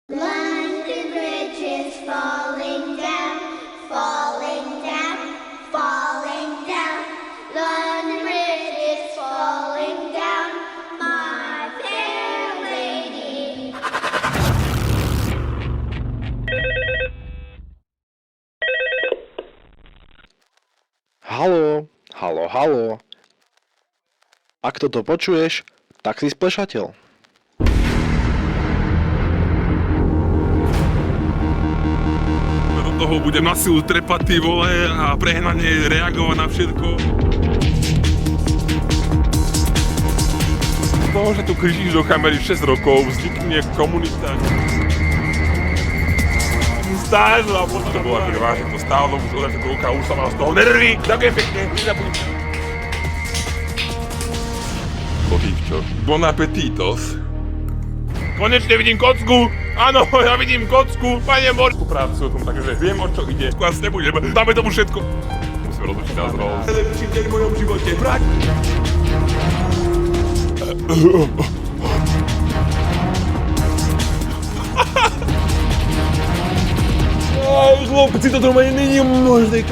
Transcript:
London Bridge is falling down, falling down, falling down. London Bridge is falling down, my fair lady. Haló, haló, haló. Ak toto počuješ, tak si splešateľ. Do toho budem na silu trepať ty vole a prehnane reagovať na všetko. Z toho, že tu kričíš do kamery 6 rokov, vznikne komunita. Stále a potom to bolo akože vážne, to stálo už od začiatku roka, už sa mal z toho nervy. Ďakujem pekne, nezabudím. Kolívčo. Bon appetitos. Konečne vidím kocku! Áno, ja vidím kocku, pane Božku prácu o tom, takže viem, o čo ide. Asi nebudem, dáme tomu všetko. Musíme rozlučiť nás rol. Najlepší deň v mojom živote, vrať! Aj, chlopci, toto ma není možné.